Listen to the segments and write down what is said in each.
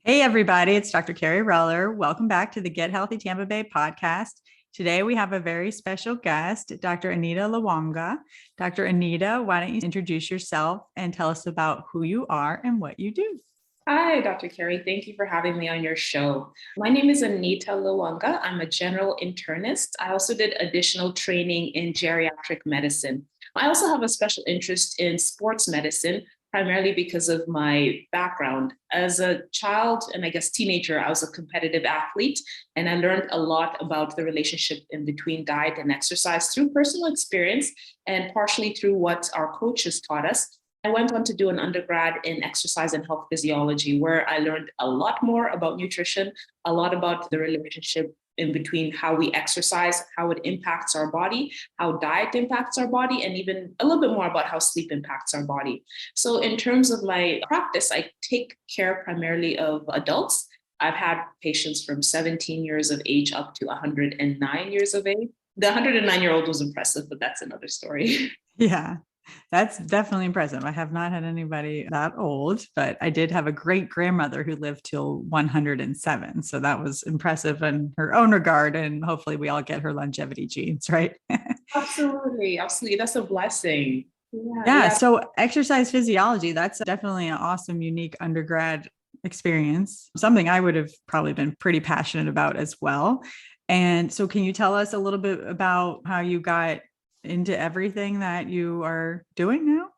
Hey, everybody, it's Dr. Kerry Reller. Welcome back to the Get Healthy Tampa Bay podcast. Today, we have a very special guest, Dr. Anita Lwanga. Dr. Anita, why don't you introduce yourself and tell us about who you are and what you do? Hi, Dr. Kerry. Thank you for having me on your show. My name is Anita Lwanga. I'm a general internist. I also did additional training in geriatric medicine. I also have a special interest in sports medicine, primarily because of my background. As a child and I guess teenager, I was a competitive athlete, and I learned a lot about the relationship in between diet and exercise through personal experience and partially through what our coaches taught us. I went on to do an undergrad in exercise and health physiology, where I learned a lot more about nutrition, a lot about the relationship in between how we exercise, how it impacts our body, how diet impacts our body, and even a little bit more about how sleep impacts our body. So, in terms of my practice, I take care primarily of adults. I've had patients from 17 years of age up to 109 years of age. The 109-year-old was impressive, but that's another story. Yeah, that's definitely impressive. I have not had anybody that old, but I did have a great grandmother who lived till 107. So that was impressive in her own regard. And hopefully, we all get her longevity genes, right? Absolutely, absolutely. That's a blessing. Yeah, Yeah. yeah, So exercise physiology, that's definitely an awesome, unique undergrad experience, something I would have probably been pretty passionate about as well. And so, can you tell us a little bit about how you got into everything that you are doing now?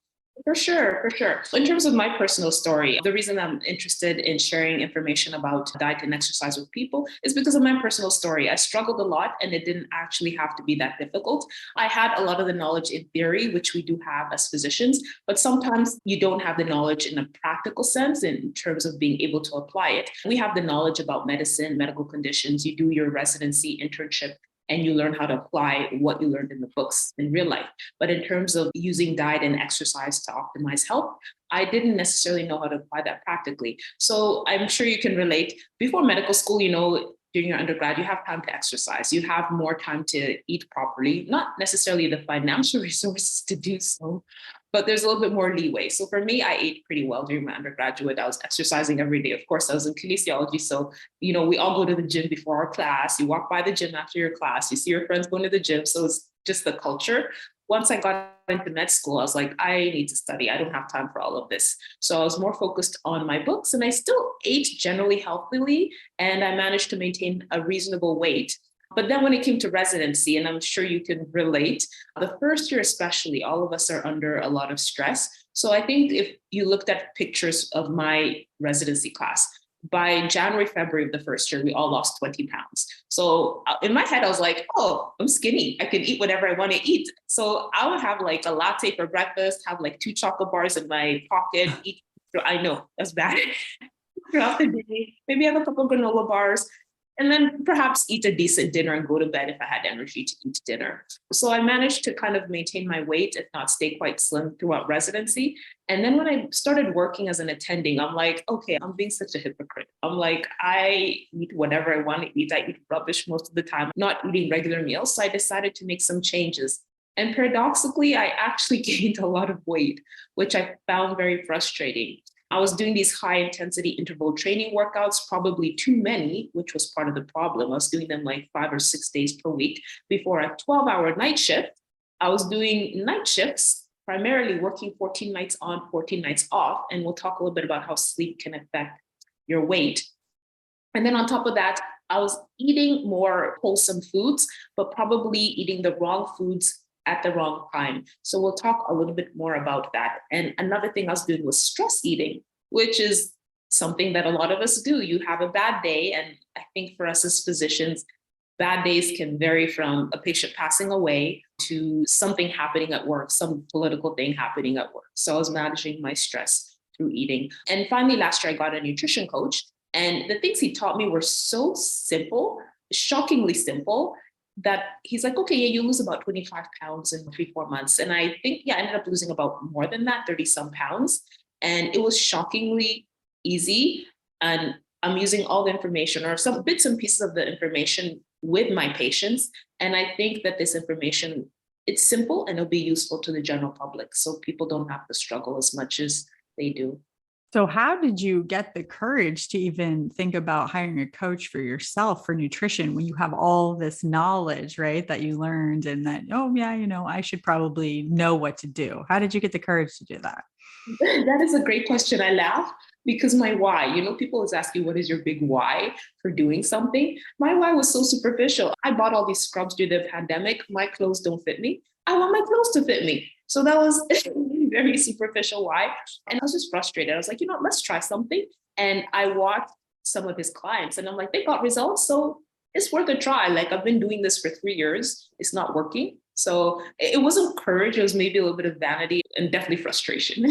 for sure, for sure. In terms of my personal story, the reason I'm interested in sharing information about diet and exercise with people is because of my personal story. I struggled a lot and it didn't actually have to be that difficult. I had a lot of the knowledge in theory, which we do have as physicians, but sometimes you don't have the knowledge in a practical sense in terms of being able to apply it. We have the knowledge about medicine, medical conditions. You do your residency, internship, and you learn how to apply what you learned in the books in real life. But in terms of using diet and exercise to optimize health, I didn't necessarily know how to apply that practically. So I'm sure you can relate. Before medical school, during your undergrad, you have time to exercise. You have more time to eat properly, not necessarily the financial resources to do so, but there's a little bit more leeway. So for me, I ate pretty well during my undergraduate. I was exercising every day. Of course, I was in kinesiology. So, we all go to the gym before our class. You walk by the gym after your class. You see your friends going to the gym. So it's just the culture. Once I got into med school, I was like, I need to study. I don't have time for all of this. So I was more focused on my books, and I still ate generally healthily, and I managed to maintain a reasonable weight. But then when it came to residency, and I'm sure you can relate, the first year especially, all of us are under a lot of stress. So I think if you looked at pictures of my residency class, by January, February of the first year, we all lost 20 pounds. So in my head, I was like, oh, I'm skinny. I can eat whatever I want to eat. So I would have like a latte for breakfast, have like 2 chocolate bars in my pocket, eat. I know that's bad. Throughout the day, maybe have a couple granola bars, and then perhaps eat a decent dinner and go to bed if I had energy to eat dinner. So I managed to kind of maintain my weight, if not stay quite slim throughout residency. And then when I started working as an attending, I'm like, okay, I'm being such a hypocrite. I'm like, I eat whatever I want to eat. I eat rubbish most of the time, not eating regular meals. So I decided to make some changes. And paradoxically, I actually gained a lot of weight, which I found very frustrating. I was doing these high intensity interval training workouts, probably too many, which was part of the problem. I was doing them like 5 or 6 days per week before a 12-hour night shift. I was doing night shifts, primarily working 14 nights on, 14 nights off. And we'll talk a little bit about how sleep can affect your weight. And then on top of that, I was eating more wholesome foods, but probably eating the wrong foods at the wrong time. So we'll talk a little bit more about that. And another thing I was doing was stress eating, which is something that a lot of us do. You have a bad day. And I think for us as physicians, bad days can vary from a patient passing away to something happening at work, some political thing happening at work. So I was managing my stress through eating. And finally, last year, I got a nutrition coach. And the things he taught me were so simple, shockingly simple, that he's like, okay, yeah, you lose about 25 pounds in 3, 4 months. And I think, yeah, I ended up losing about more than that, 30 some pounds. And it was shockingly easy. And I'm using all the information or some bits and pieces of the information with my patients. And I think that this information, it's simple and it'll be useful to the general public. So people don't have to struggle as much as they do. So how did you get the courage to even think about hiring a coach for yourself for nutrition when you have all this knowledge, right, that you learned and that, oh yeah, I should probably know what to do. How did you get the courage to do that? That is a great question. I laugh because my why, people always ask you, what is your big why for doing something? My why was so superficial. I bought all these scrubs during the pandemic. My clothes don't fit me. I want my clothes to fit me. So that was a very superficial why. And I was just frustrated. I was like, let's try something. And I watched some of his clients and I'm like, they got results. So it's worth a try. Like I've been doing this for 3 years. It's not working. So it wasn't courage. It was maybe a little bit of vanity and definitely frustration.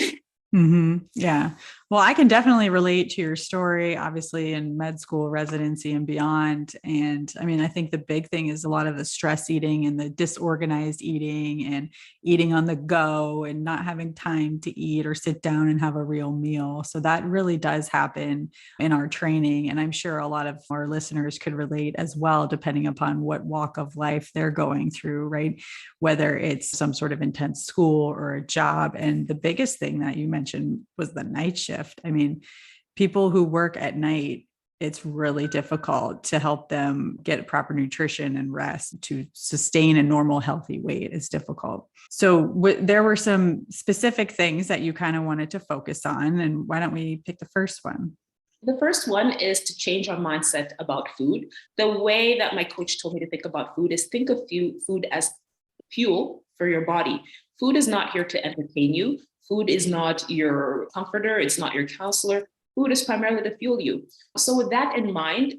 Yeah. Well, I can definitely relate to your story, obviously, in med school, residency, and beyond. And I mean, I think the big thing is a lot of the stress eating and the disorganized eating and eating on the go and not having time to eat or sit down and have a real meal. So that really does happen in our training. And I'm sure a lot of our listeners could relate as well, depending upon what walk of life they're going through, right? Whether it's some sort of intense school or a job. And the biggest thing that you mentioned was the night shift. I mean, people who work at night, it's really difficult to help them get proper nutrition and rest to sustain a normal, healthy weight. It's difficult. So there were some specific things that you kind of wanted to focus on. And why don't we pick the first one? The first one is to change our mindset about food. The way that my coach told me to think about food is think of food as fuel for your body. Food is not here to entertain you. Food is not your comforter. It's not your counselor. Food is primarily to fuel you. So with that in mind,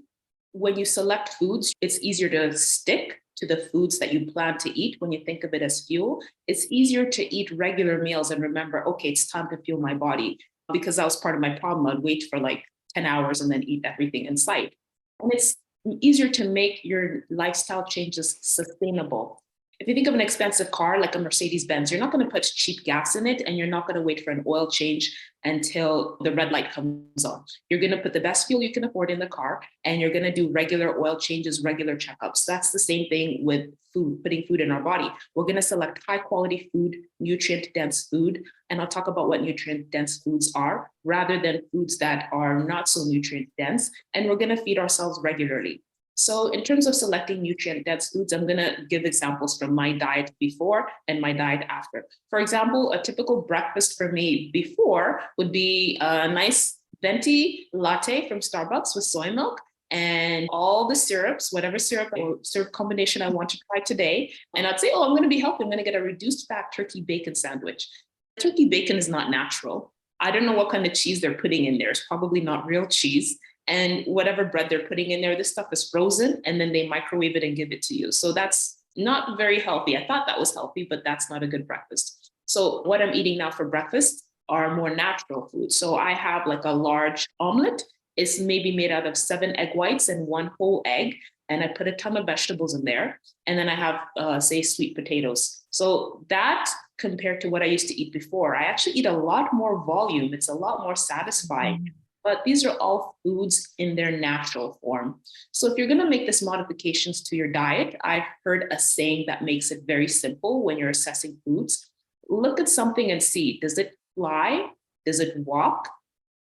when you select foods, it's easier to stick to the foods that you plan to eat when you think of it as fuel. It's easier to eat regular meals and remember, okay, it's time to fuel my body. Because that was part of my problem. I'd wait for like 10 hours and then eat everything in sight. And it's easier to make your lifestyle changes sustainable. If you think of an expensive car like a Mercedes Benz, you're not going to put cheap gas in it and you're not going to wait for an oil change until the red light comes on. You're going to put the best fuel you can afford in the car and you're going to do regular oil changes, regular checkups. That's the same thing with food, putting food in our body. We're going to select high quality food, nutrient dense food. And I'll talk about what nutrient dense foods are rather than foods that are not so nutrient dense. And we're going to feed ourselves regularly. So in terms of selecting nutrient-dense foods, I'm going to give examples from my diet before and my diet after. For example, a typical breakfast for me before would be a nice venti latte from Starbucks with soy milk and all the syrups, whatever syrup or syrup combination I want to try today. And I'd say, oh, I'm going to be healthy. I'm going to get a reduced fat turkey bacon sandwich. Turkey bacon is not natural. I don't know what kind of cheese they're putting in there. It's probably not real cheese. And whatever bread they're putting in there, this stuff is frozen and then they microwave it and give it to you. So that's not very healthy. I thought that was healthy, but that's not a good breakfast. So what I'm eating now for breakfast are more natural foods. So I have like a large omelet. It's maybe made out of 7 egg whites and 1 whole egg. And I put a ton of vegetables in there. And then I have, say, sweet potatoes. So that compared to what I used to eat before, I actually eat a lot more volume. It's a lot more satisfying. But these are all foods in their natural form. So if you're going to make this modifications to your diet, I've heard a saying that makes it very simple when you're assessing foods. Look at something and see, does it fly? Does it walk?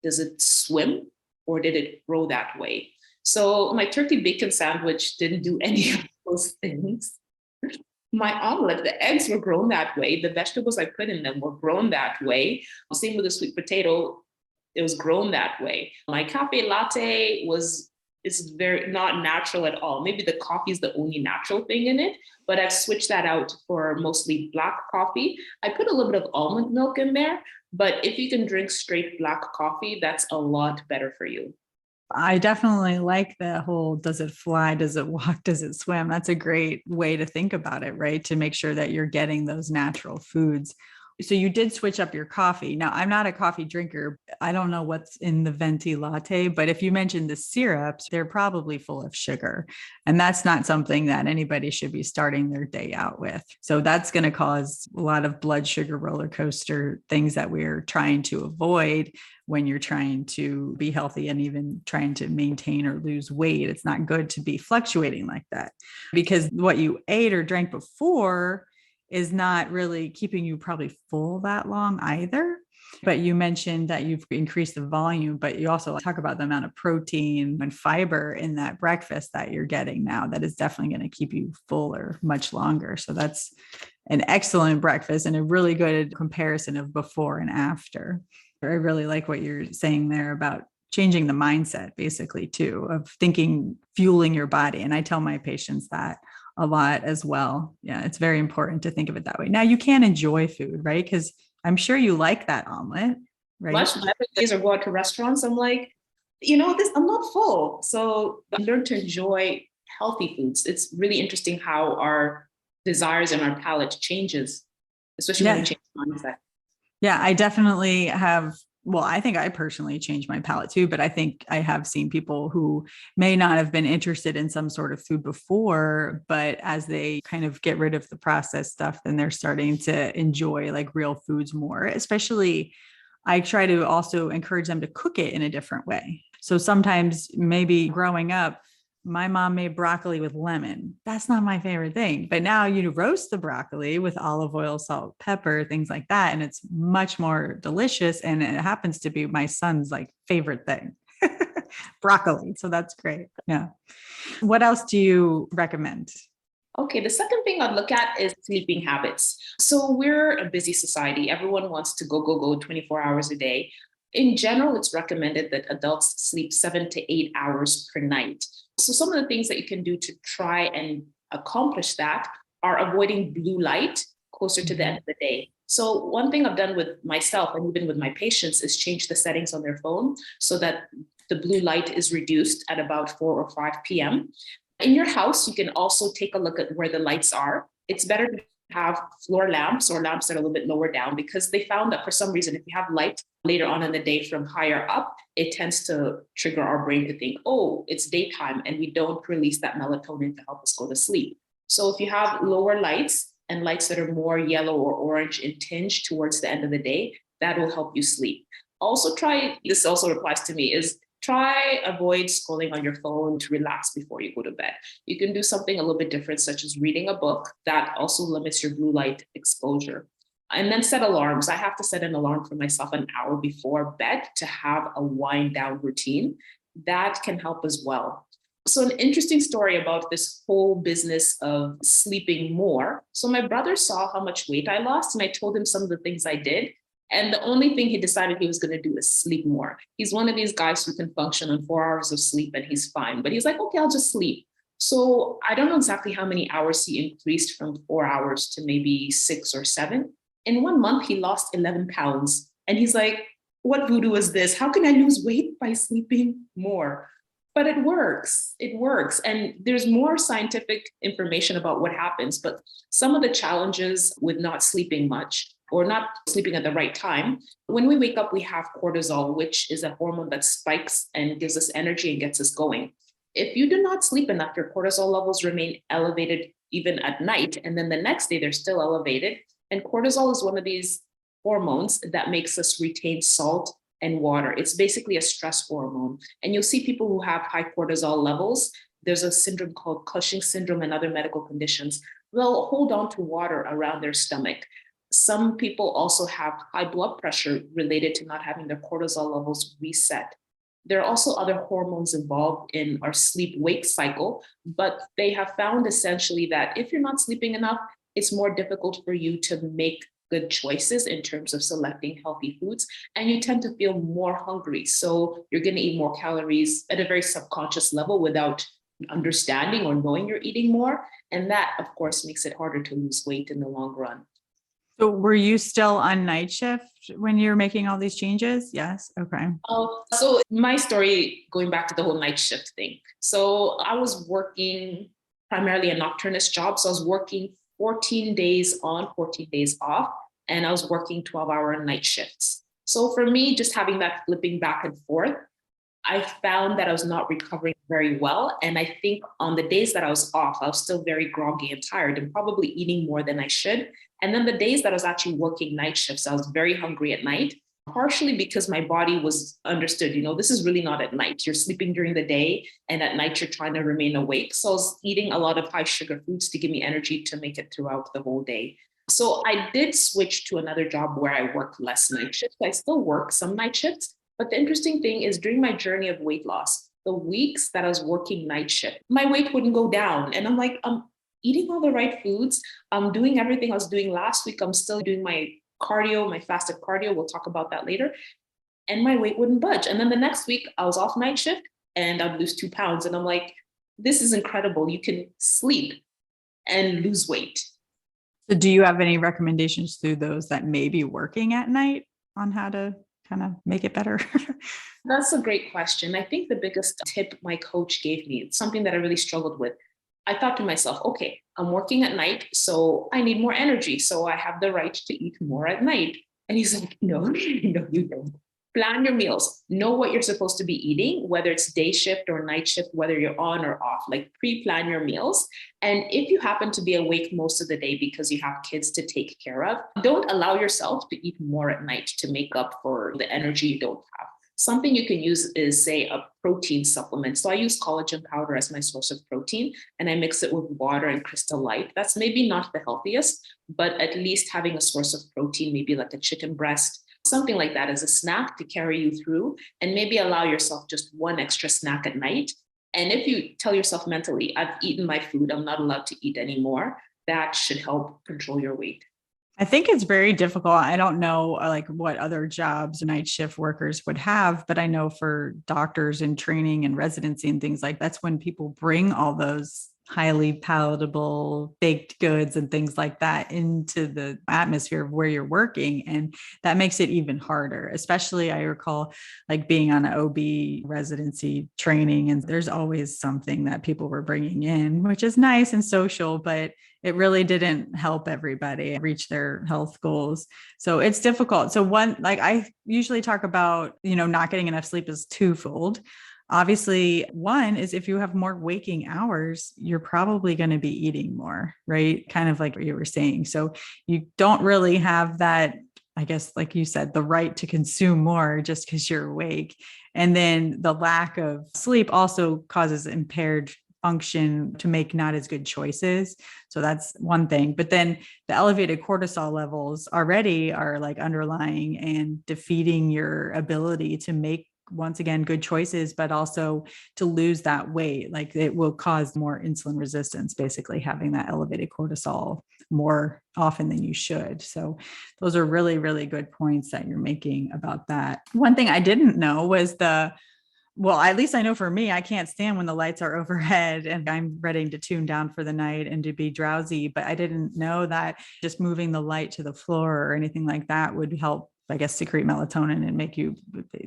Does it swim? Or did it grow that way? So my turkey bacon sandwich didn't do any of those things. My omelet, the eggs were grown that way. The vegetables I put in them were grown that way. Same with the sweet potato. It was grown that way. My cafe latte is very not natural at all. Maybe the coffee is the only natural thing in it, but I've switched that out for mostly black coffee. I put a little bit of almond milk in there, but if you can drink straight black coffee, that's a lot better for you. I definitely like the whole, does it fly? Does it walk? Does it swim? That's a great way to think about it, right? To make sure that you're getting those natural foods. So you did switch up your coffee. Now, I'm not a coffee drinker. I don't know what's in the venti latte, but if you mentioned the syrups, they're probably full of sugar. And that's not something that anybody should be starting their day out with. So that's going to cause a lot of blood sugar roller coaster things that we're trying to avoid when you're trying to be healthy and even trying to maintain or lose weight. It's not good to be fluctuating like that because what you ate or drank before is not really keeping you probably full that long either. But you mentioned that you've increased the volume, but you also talk about the amount of protein and fiber in that breakfast that you're getting now. That is definitely going to keep you fuller much longer. So that's an excellent breakfast and a really good comparison of before and after. I really like what you're saying there about changing the mindset, basically, too, of thinking, fueling your body. And I tell my patients that a lot as well. Yeah, it's very important to think of it that way. Now, you can enjoy food, right? Because I'm sure you like that omelet, right? Much better days or go out to restaurants. I'm like, I'm not full. So I learned to enjoy healthy foods. It's really interesting how our desires and our palate changes, especially when we change mindset. Yeah, I definitely have. Well, I think I personally changed my palate too, but I think I have seen people who may not have been interested in some sort of food before, but as they kind of get rid of the processed stuff, then they're starting to enjoy like real foods more. Especially, I try to also encourage them to cook it in a different way. So sometimes maybe growing up, my mom made broccoli with lemon. That's not my favorite thing. But now you roast the broccoli with olive oil, salt, pepper, things like that. And it's much more delicious. And it happens to be my son's like favorite thing, broccoli. So that's great. Yeah. What else do you recommend? Okay, the second thing I'd look at is sleeping habits. So we're a busy society. Everyone wants to go 24 hours a day. In general, it's recommended that adults sleep 7 to 8 hours per night. So some of the things that you can do to try and accomplish that are avoiding blue light closer to the end of the day. So one thing I've done with myself and even with my patients is change the settings on their phone so that the blue light is reduced at about 4 or 5 p.m. In your house, you can also take a look at where the lights are. It's better to have floor lamps or lamps that are a little bit lower down because they found that for some reason, if you have light later on in the day from higher up, it tends to trigger our brain to think, oh, it's daytime, and we don't release that melatonin to help us go to sleep. So if you have lower lights and lights that are more yellow or orange in tinge towards the end of the day, that will help you sleep. Also this also applies to me, is try avoid scrolling on your phone to relax before you go to bed. You can do something a little bit different, such as reading a book. That also limits your blue light exposure. And then set alarms. I have to set an alarm for myself an hour before bed to have a wind down routine. That can help as well. So an interesting story about this whole business of sleeping more. So my brother saw how much weight I lost, and I told him some of the things I did. And the only thing he decided he was going to do is sleep more. He's one of these guys who can function on 4 hours of sleep and he's fine. But he's like, okay, I'll just sleep. So I don't know exactly how many hours he increased from 4 hours to maybe 6 or 7. In 1 month, he lost 11 pounds. And he's like, what voodoo is this? How can I lose weight by sleeping more? But it works. It works. And there's more scientific information about what happens. But some of the challenges with not sleeping much or not sleeping at the right time, when we wake up, we have cortisol, which is a hormone that spikes and gives us energy and gets us going. If you do not sleep enough, your cortisol levels remain elevated even at night. And then the next day, they're still elevated. And cortisol is one of these hormones that makes us retain salt and water. It's basically a stress hormone. And you'll see people who have high cortisol levels. There's a syndrome called Cushing syndrome and other medical conditions. They'll hold on to water around their stomach. Some people also have high blood pressure related to not having their cortisol levels reset. There are also other hormones involved in our sleep-wake cycle, but they have found essentially that if you're not sleeping enough, it's more difficult for you to make good choices in terms of selecting healthy foods, and you tend to feel more hungry. So you're going to eat more calories at a very subconscious level without understanding or knowing you're eating more. And that, of course, makes it harder to lose weight in the long run. So were you still on night shift when you're making all these changes? Yes. Okay. So my story, going back to the whole night shift thing. So I was working primarily a nocturnist job. So I was working 14 days on, 14 days off, and I was working 12-hour night shifts. So for me, just having that flipping back and forth, I found that I was not recovering very well. And I think on the days that I was off, I was still very groggy and tired and probably eating more than I should. And then the days that I was actually working night shifts, I was very hungry at night, partially because my body was understood, this is really not at night. You're sleeping during the day, and at night you're trying to remain awake. So I was eating a lot of high sugar foods to give me energy to make it throughout the whole day. So I did switch to another job where I work less night shifts. I still work some night shifts. But the interesting thing is during my journey of weight loss, the weeks that I was working night shift, my weight wouldn't go down. And I'm like, I'm eating all the right foods. I'm doing everything I was doing last week. I'm still doing my cardio, my fasted cardio. We'll talk about that later. And my weight wouldn't budge. And then the next week I was off night shift and I'd lose 2 pounds. And I'm like, this is incredible. You can sleep and lose weight. So do you have any recommendations through those that may be working at night on how to kind of make it better? That's a great question. I think the biggest tip my coach gave me, something that I really struggled with. I thought to myself, okay, I'm working at night, so I need more energy. So I have the right to eat more at night. And he's like, no, no, you don't. Plan your meals. Know what you're supposed to be eating, whether it's day shift or night shift, whether you're on or off, like pre-plan your meals. And if you happen to be awake most of the day because you have kids to take care of, don't allow yourself to eat more at night to make up for the energy you don't have. Something you can use is, say, a protein supplement. So I use collagen powder as my source of protein, and I mix it with water and Crystal Light. That's maybe not the healthiest, but at least having a source of protein, maybe like a chicken breast, something like that as a snack to carry you through, and maybe allow yourself just one extra snack at night. And if you tell yourself mentally, I've eaten my food, I'm not allowed to eat anymore, that should help control your weight. I think it's very difficult. I don't know like what other jobs night shift workers would have, but I know for doctors and training and residency and things like that's when people bring all those highly palatable baked goods and things like that into the atmosphere of where you're working. And that makes it even harder, especially I recall like being on an OB residency training, and there's always something that people were bringing in, which is nice and social, but it really didn't help everybody reach their health goals. So it's difficult. So one, like I usually talk about, not getting enough sleep is twofold. Obviously, one is if you have more waking hours, you're probably going to be eating more, right? Kind of like what you were saying. So you don't really have that, I guess, like you said, the right to consume more just because you're awake. And then the lack of sleep also causes impaired function to make not as good choices. So that's one thing. But then the elevated cortisol levels already are like underlying and defeating your ability to make, once again, good choices, but also to lose that weight. Like it will cause more insulin resistance, basically having that elevated cortisol more often than you should. So those are really, really good points that you're making about that. One thing I didn't know was well, at least I know for me, I can't stand when the lights are overhead and I'm ready to tune down for the night and to be drowsy. But I didn't know that just moving the light to the floor or anything like that would help, I guess, secrete melatonin and make you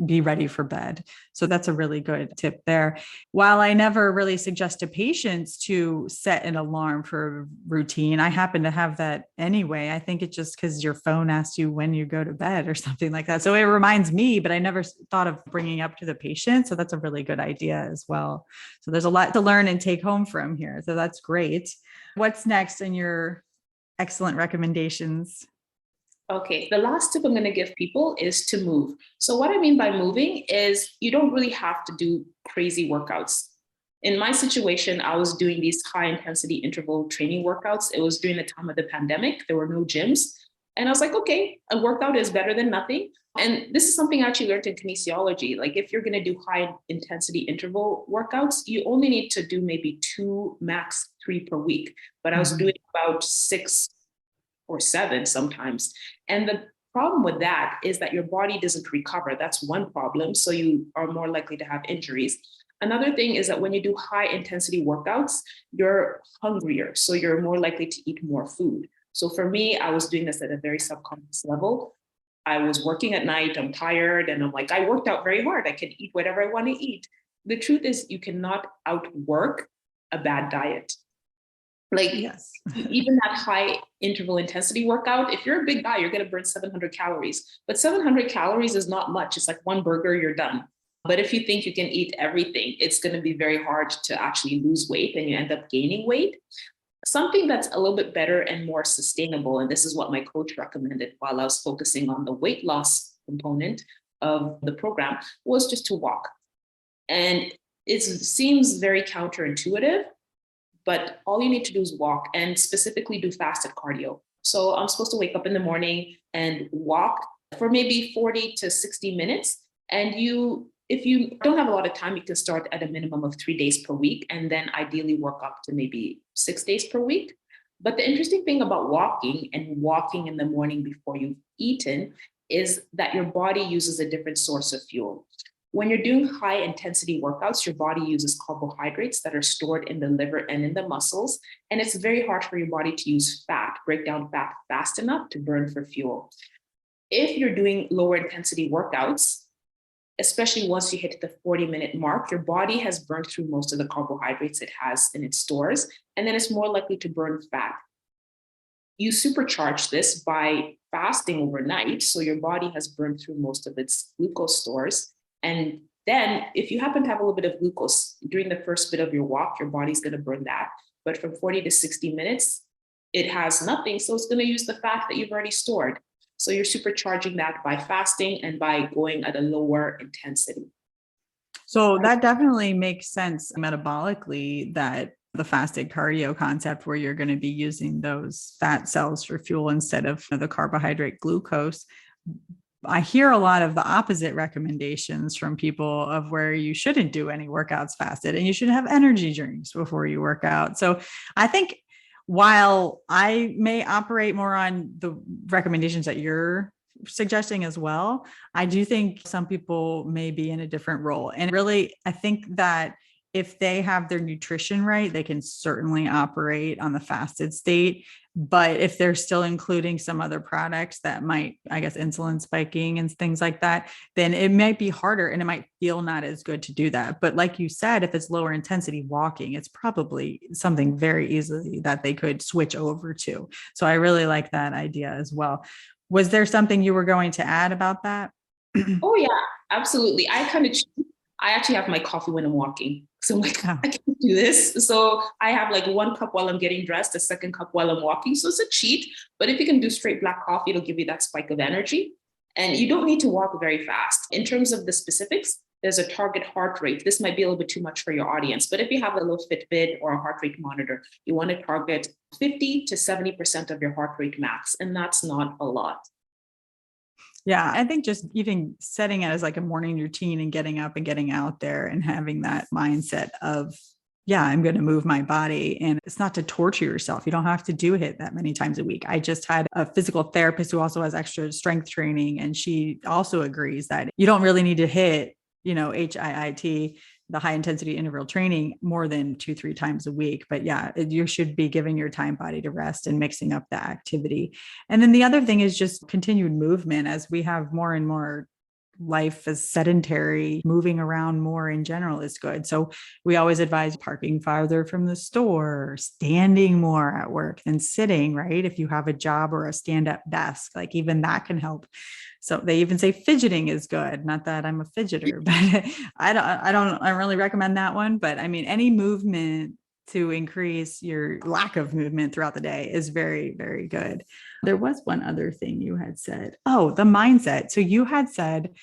be ready for bed. So that's a really good tip there. While I never really suggest to patients to set an alarm for a routine, I happen to have that anyway. I think it's just because your phone asks you when you go to bed or something like that. So it reminds me, but I never thought of bringing up to the patient. So that's a really good idea as well. So there's a lot to learn and take home from here. So that's great. What's next in your excellent recommendations? Okay, the last tip I'm going to give people is to move. So what I mean by moving is you don't really have to do crazy workouts. In my situation, I was doing these high intensity interval training workouts. It was during the time of the pandemic. There were no gyms. And I was like, okay, a workout is better than nothing. And this is something I actually learned in kinesiology. Like if you're going to do high intensity interval workouts, you only need to do maybe 2, max 3 per week. But I was doing about 6 or 7 sometimes. And the problem with that is that your body doesn't recover. That's one problem. So you are more likely to have injuries. Another thing is that when you do high intensity workouts, you're hungrier. So you're more likely to eat more food. So for me, I was doing this at a very subconscious level. I was working at night, I'm tired, and I'm like, I worked out very hard. I can eat whatever I want to eat. The truth is you cannot outwork a bad diet. Like yes. Even that high interval intensity workout, if you're a big guy, you're going to burn 700 calories. But 700 calories is not much. It's like one burger, you're done. But if you think you can eat everything, it's going to be very hard to actually lose weight and you end up gaining weight. Something that's a little bit better and more sustainable, and this is what my coach recommended while I was focusing on the weight loss component of the program, was just to walk. And it seems very counterintuitive, but all you need to do is walk and specifically do fasted cardio. So I'm supposed to wake up in the morning and walk for maybe 40 to 60 minutes. And if you don't have a lot of time, you can start at a minimum of 3 days per week, and then ideally work up to maybe 6 days per week. But the interesting thing about walking and walking in the morning before you've eaten is that your body uses a different source of fuel. When you're doing high intensity workouts, your body uses carbohydrates that are stored in the liver and in the muscles. And it's very hard for your body to use fat, break down fat fast enough to burn for fuel. If you're doing lower intensity workouts, especially once you hit the 40-minute mark, your body has burned through most of the carbohydrates it has in its stores, and then it's more likely to burn fat. You supercharge this by fasting overnight, so your body has burned through most of its glucose stores. And then if you happen to have a little bit of glucose during the first bit of your walk, your body's going to burn that. But from 40 to 60 minutes, it has nothing. So it's going to use the fat that you've already stored. So you're supercharging that by fasting and by going at a lower intensity. So that definitely makes sense metabolically, that the fasted cardio concept where you're going to be using those fat cells for fuel instead of the carbohydrate glucose. I hear a lot of the opposite recommendations from people of where you shouldn't do any workouts fasted and you should have energy drinks before you work out. So I think while I may operate more on the recommendations that you're suggesting as well, I do think some people may be in a different role. And really, I think that if they have their nutrition right, they can certainly operate on the fasted state. But if they're still including some other products that might, I guess, insulin spiking and things like that, then it might be harder and it might feel not as good to do that. But like you said, if it's lower intensity walking, it's probably something very easily that they could switch over to. So I really like that idea as well. Was there something you were going to add about that? Oh yeah, absolutely. I actually have my coffee when I'm walking. So I'm like, Oh. I can't do this. So I have like one cup while I'm getting dressed, a second cup while I'm walking. So it's a cheat. But if you can do straight black coffee, it'll give you that spike of energy. And you don't need to walk very fast. In terms of the specifics, there's a target heart rate. This might be a little bit too much for your audience, but if you have a little Fitbit or a heart rate monitor, you want to target 50 to 70% of your heart rate max. And that's not a lot. Yeah, I think just even setting it as like a morning routine and getting up and getting out there and having that mindset of, yeah, I'm going to move my body. And it's not to torture yourself. You don't have to do it that many times a week. I just had a physical therapist who also has extra strength training. And she also agrees that you don't really need to hit, HIIT, the high intensity interval training, more than 2-3 times a week. But yeah, you should be giving your time body to rest and mixing up the activity. And then the other thing is just continued movement. As we have more and more life as sedentary, moving around more in general is good. So we always advise parking farther from the store, standing more at work than sitting, right? If you have a job or a stand-up desk, like even that can help. So they even say fidgeting is good. Not that I'm a fidgeter, but I really recommend that one. But I mean, any movement to increase your lack of movement throughout the day is very, very good. There was one other thing you had said. Oh, the mindset. So you had said,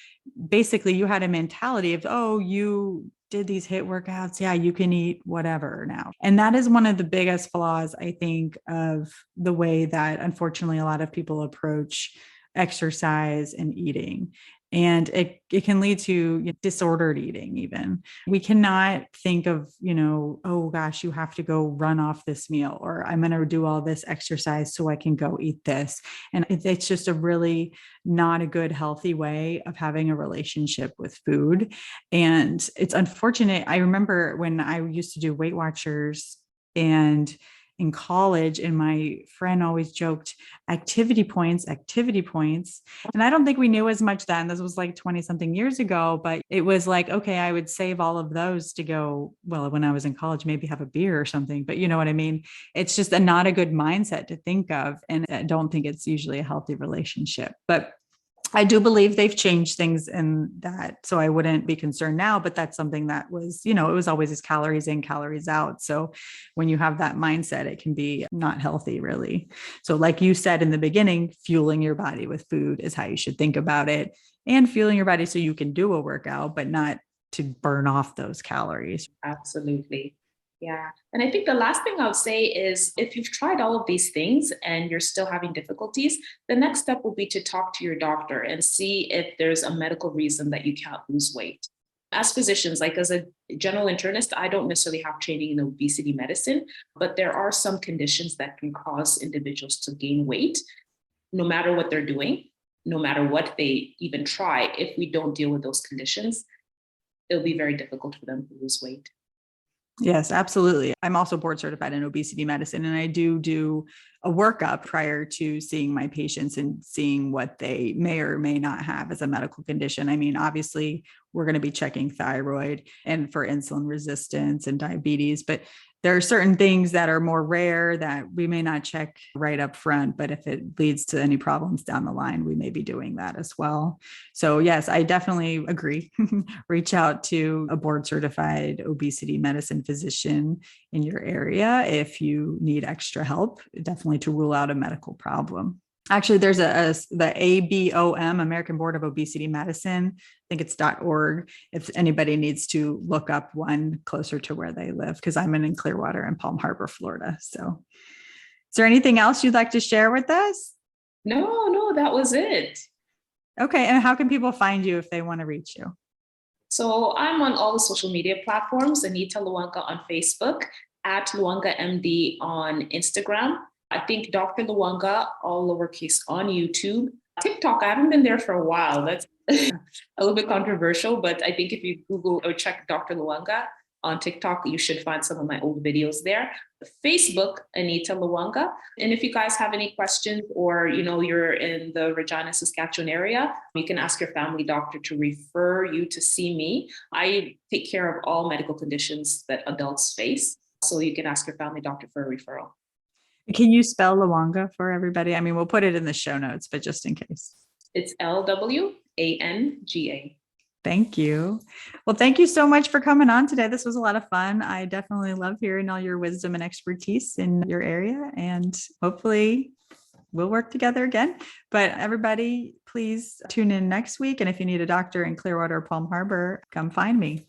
basically you had a mentality of, oh, you did these HIIT workouts. Yeah, you can eat whatever now. And that is one of the biggest flaws, I think, of the way that unfortunately a lot of people approach exercise and eating. And it can lead to disordered eating even. We cannot think of, oh gosh, you have to go run off this meal, or I'm going to do all this exercise so I can go eat this. And it's just a really not a good, healthy way of having a relationship with food. And it's unfortunate. I remember when I used to do Weight Watchers and in college, and my friend always joked activity points. And I don't think we knew as much then. This was like 20 something years ago, but it was like, okay, I would save all of those to go, well, when I was in college, maybe have a beer or something, but you know what I mean? It's just not a good mindset to think of. And I don't think it's usually a healthy relationship, but I do believe they've changed things in that. So I wouldn't be concerned now, but that's something that was, it was always as calories in, calories out. So when you have that mindset, it can be not healthy really. So like you said in the beginning, fueling your body with food is how you should think about it, and fueling your body so you can do a workout, but not to burn off those calories. Absolutely. Yeah. And I think the last thing I would say is if you've tried all of these things and you're still having difficulties, the next step will be to talk to your doctor and see if there's a medical reason that you can't lose weight. As physicians, like as a general internist, I don't necessarily have training in obesity medicine, but there are some conditions that can cause individuals to gain weight, no matter what they're doing, no matter what they even try. If we don't deal with those conditions, it'll be very difficult for them to lose weight. Yes, absolutely. I'm also board certified in obesity medicine, and I do a workup prior to seeing my patients and seeing what they may or may not have as a medical condition. I mean, obviously, we're going to be checking thyroid and for insulin resistance and diabetes, but there are certain things that are more rare that we may not check right up front, but if it leads to any problems down the line, we may be doing that as well. So yes, I definitely agree. Reach out to a board certified obesity medicine physician in your area if you need extra help, definitely to rule out a medical problem. Actually, there's the ABOM, American Board of Obesity Medicine. I think it's .org. If anybody needs to look up one closer to where they live, because I'm in Clearwater and Palm Harbor, Florida. So, is there anything else you'd like to share with us? No, that was it. Okay, and how can people find you if they want to reach you? So I'm on all the social media platforms, Anita Lwanga on Facebook, at Lwanga MD on Instagram. I think Dr. Lwanga, all lowercase, on YouTube. TikTok, I haven't been there for a while. That's a little bit controversial, but I think if you Google or check Dr. Lwanga on TikTok, you should find some of my old videos there. Facebook, Anita Lwanga. And if you guys have any questions or, you're in the Regina, Saskatchewan area, you can ask your family doctor to refer you to see me. I take care of all medical conditions that adults face. So you can ask your family doctor for a referral. Can you spell Lwanga for everybody? I mean, we'll put it in the show notes, but just in case. It's Lwanga. Thank you. Well, thank you so much for coming on today. This was a lot of fun. I definitely love hearing all your wisdom and expertise in your area, and hopefully we'll work together again. But everybody, please tune in next week. And if you need a doctor in Clearwater or Palm Harbor, come find me.